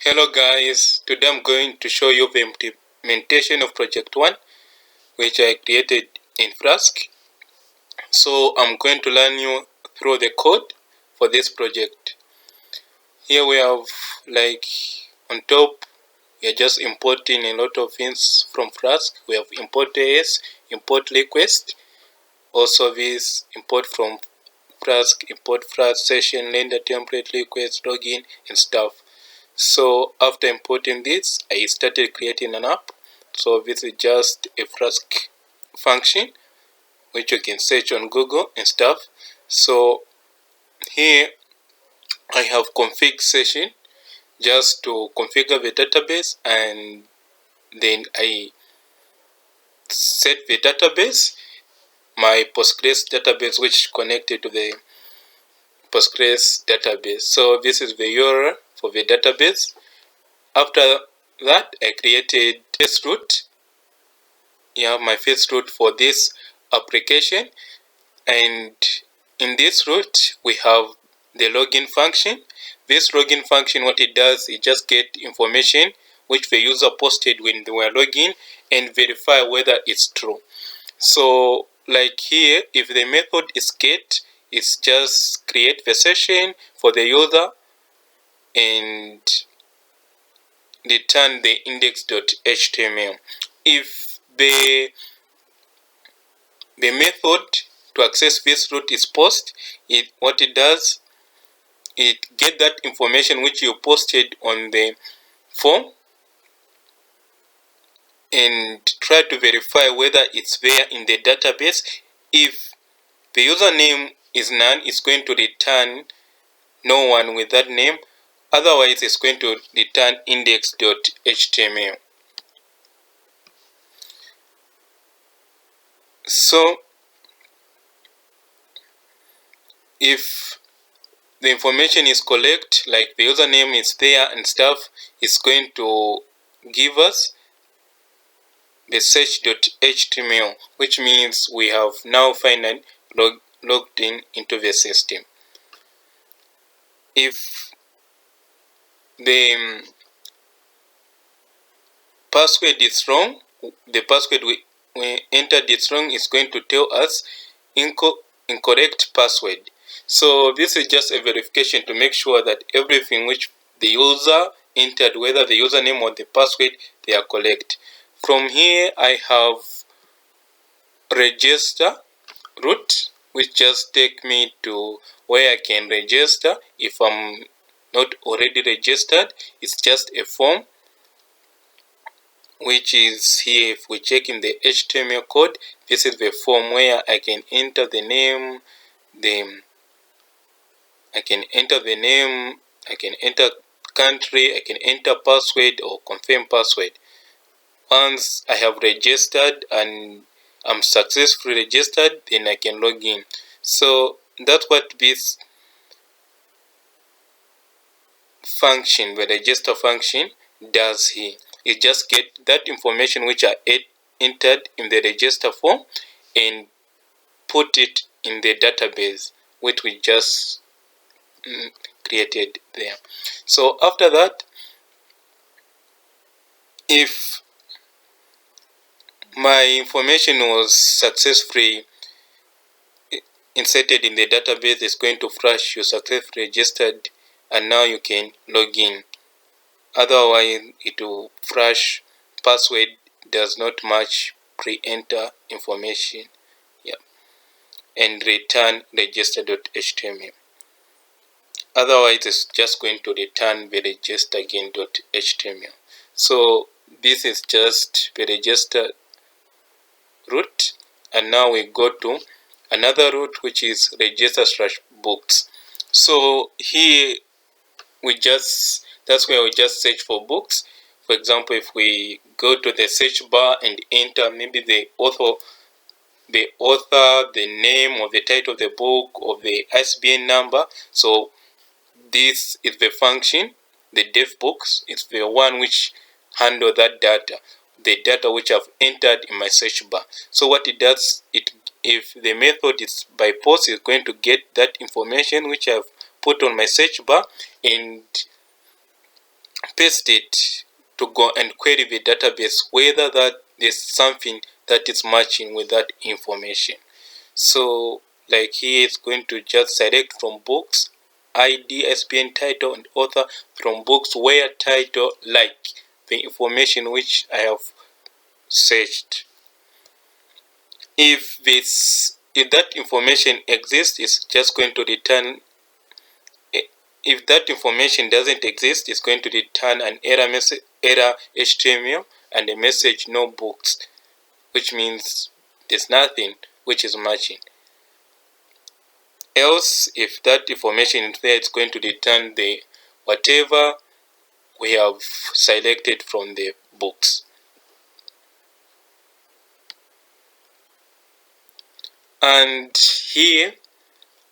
Hello guys, today I'm going to show you the implementation of project 1 which I created in Flask. So I'm going to learn you through the code for this project. Here we have on top we are just importing a lot of things from Flask. We have import AS, import request, also this import from Flask, import Flask session, render template, request, login and stuff. So after importing this, I started creating an app. So this is just a Flask function which you can search on Google and stuff. So here I have config session just to configure the database, and then I set the database, my Postgres database, which connected to the Postgres database. So this is the URL for the database. After that, I created test route. My first route for this application, and in this route we have the login function. This login function, what it does, it just get information which the user posted when they were logging and verify whether it's true. So like here, if the method is get, it's just create the session for the user and return the index.html. If the method to access this route is post, what it does, it get that information which you posted on the form and try to verify whether it's there in the database. If the username is none, it's going to return no one with that name. Otherwise, it's going to return index.html. So if the information is correct, like the username is there and stuff, it's going to give us the search.html, which means we have now finally logged in into the system. If the password is wrong, the password we entered is wrong, is going to tell us incorrect password. So this is just a verification to make sure that everything which the user entered, whether the username or the password, they are correct. From here I have register route, which just take me to where I can register if I'm not already registered. It's just a form which is here. If we check in the HTML code, this is the form where I can enter the name, I can enter country, I can enter password or confirm password. Once I have registered and I'm successfully registered, then I can log in. So that's what this function, the register function, does here. It just get that information which I entered in the register form and put it in the database which we just created there. So after that, if my information was successfully inserted in the database, it's going to flash you successfully registered and now you can log in. Otherwise it will flash password does not match pre-enter information, and return register.html. Otherwise it's just going to return the register again.html. So this is just the register route, and now we go to another route which is register/books. So here that's where we just search for books. For example, if we go to the search bar and enter maybe the author, the name or the title of the book or the ISBN number. So this is the function, the dev books. It's the one which handle that data, the data which I've entered in my search bar. So what it does, if the method is by post, it's going to get that information which I've put on my search bar and paste it to go and query the database whether that there's something that is matching with that information. So like here, it's going to just select from books, ID, ISBN, title, and author, from books where title like the information which I have searched. If that information exists, it's just going to return. If that information doesn't exist, it's going to return an error message, error HTML, and a message no books, which means there's nothing which is matching. Else, if that information is there, it's going to return the whatever we have selected from the books. And here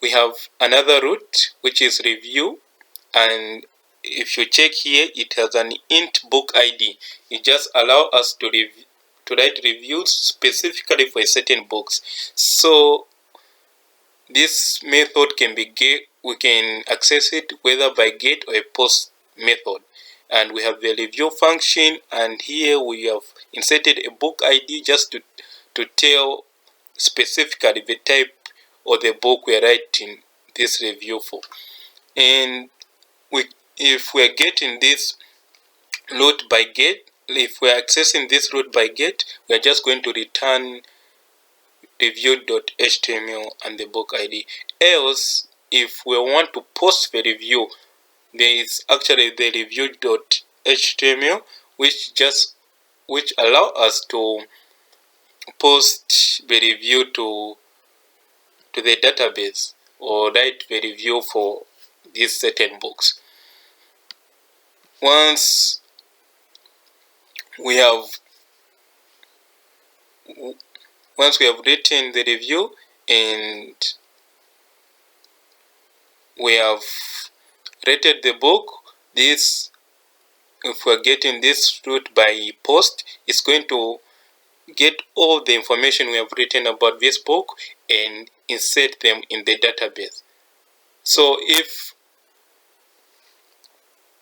we have another route, which is review, and if you check here, it has an int book ID. It just allows us to write reviews specifically for a certain books. So this method can be we can access it whether by get or a post method. And we have the review function, and here we have inserted a book ID just to tell specifically the type or the book we are writing this review for. And if we are getting this route by get, if we are accessing this route by get, we are just going to return review.html and the book ID. Else, if we want to post the review, there is actually the review.html which allow us to post the review to the database or write the review for these certain books. Once we have written the review and we have rated the book, if we're getting this route by post, it's going to get all the information we have written about this book and insert them in the database. So if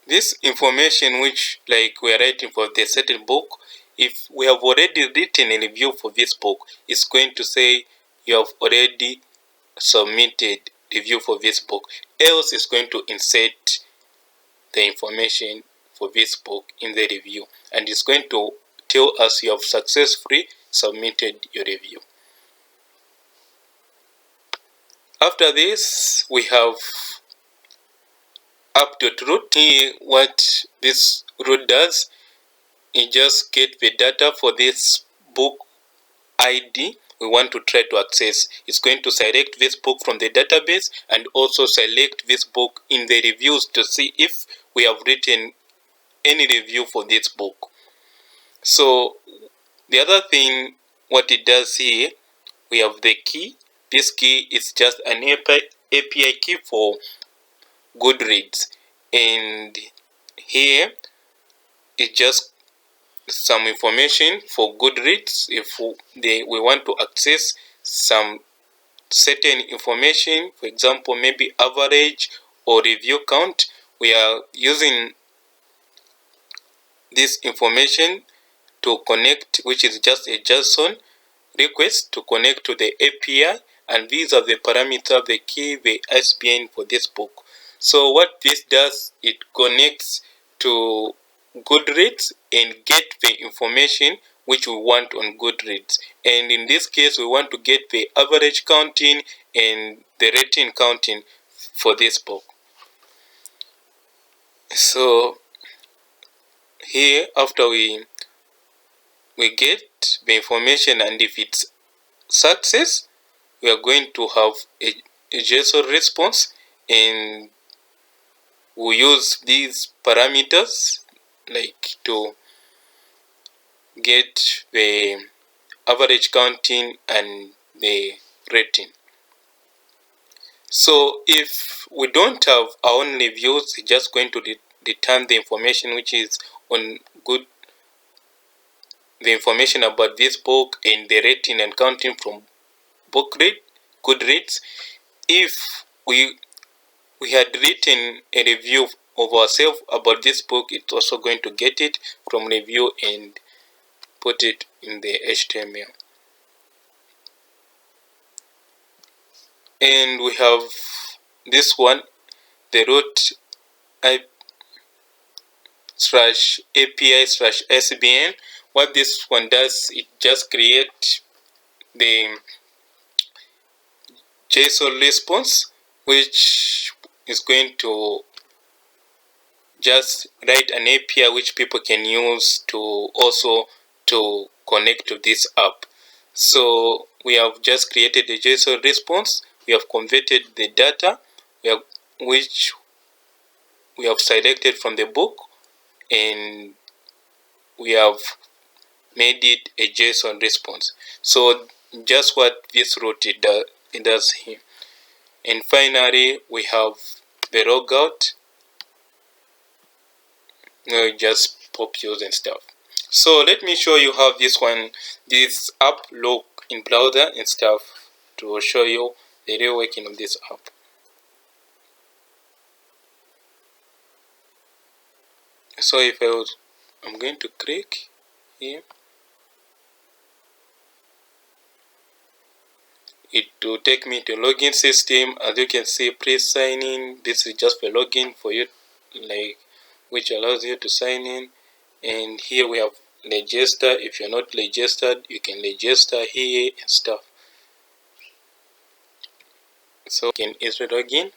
this information which like we are writing for the certain book, if we have already written a review for this book, it's going to say you have already submitted review for this book. Else, it's going to insert the information for this book in the review, and it's going to tell us you have successfully submitted your review. After this, we have update route. Here, what this route does, it just get the data for this book ID we want to try to access. It's going to select this book from the database and also select this book in the reviews to see if we have written any review for this book. So the other thing, what it does here, we have the key. This key is just an API key for Goodreads, and here it's just some information for Goodreads. If we want to access some certain information, for example, maybe average or review count, we are using this information to connect, which is just a JSON request to connect to the API, and these are the parameters, the key, the ISBN for this book. So what this does, it connects to Goodreads and get the information which we want on Goodreads. And in this case, we want to get the average counting and the rating counting for this book. So here, after we get the information, and if it's success, we are going to have a JSON response, and we use these parameters like to get the average counting and the rating. So if we don't have our own reviews, it's just going to return the information which is on the information about this book and the rating and counting from Goodreads. If we had written a review of ourselves about this book, it's also going to get it from review and put it in the HTML. And we have this one, the root /API/SBN. What this one does, it just creates the JSON response, which is going to just write an API which people can use to also to connect to this app. So we have just created a JSON response. We have converted the data which we have selected from the book, and we have made it a JSON response. So just what this route it does here. And finally, we have the logout. Just pop use and stuff. So let me show you how this app look in browser and stuff to show you the real working of this app. So if I'm going to click here, it will take me to login system. As you can see, please sign in. This is just for login for you, which allows you to sign in. And here we have register. If you're not registered, you can register here and stuff. So you can easily log in.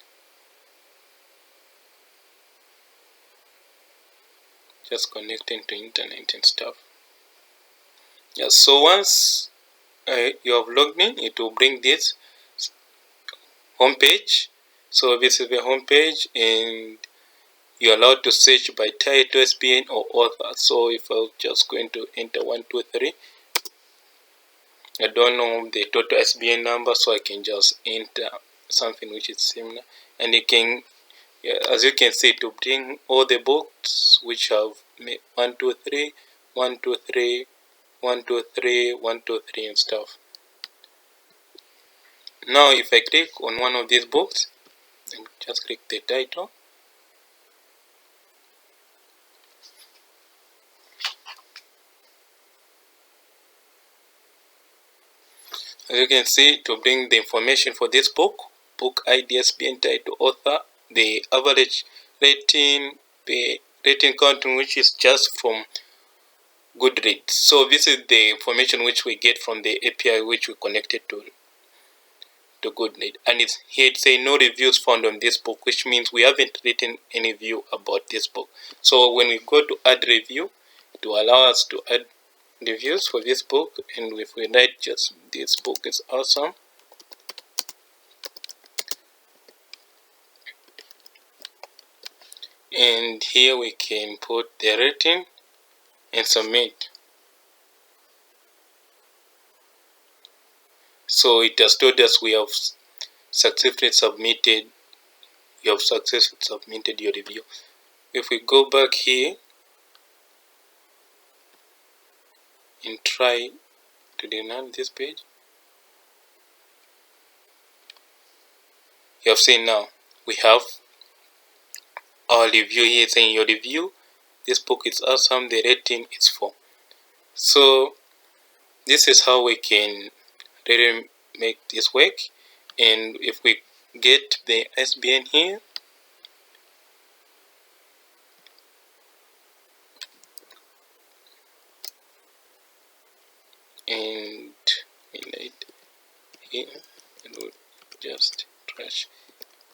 Just connecting to internet and stuff. Yeah, so once you have logged in, it will bring this home page. So this is the home page, and you're allowed to search by title, SBN, or author. So if I'm just going to enter 123, I don't know the total SBN number, so I can just enter something which is similar, and you can, as you can see, to bring all the books which have 123, 123, 123, 123 and stuff. Now if I click on one of these books, just click the title. As you can see, to bring the information for this book ID, SBN, title, author, the average rating, the rating content which is just from Goodreads. So this is the information which we get from the API which we connected to Goodreads. And here it says no reviews found on this book, which means we haven't written any review about this book. So when we go to add review, it will allow us to add reviews for this book, and if we write just this book is awesome, and here we can put the rating and submit. So it has told us we have successfully submitted. You have successfully submitted your review. If we go back here and try to run this page, you have seen now we have our review here saying your review, this book is awesome, the rating is 4. So this is how we can really make this work. And if we get the SBN here, and highlight here, and we'll just trash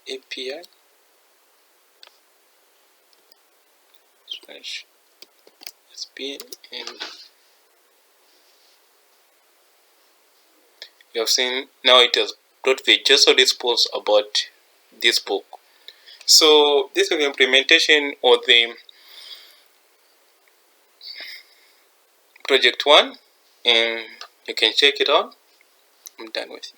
API slash SBN, and you have seen now it has brought the JSON response about this book. So this is the implementation of the project 1, and you can check it out. I'm done with it.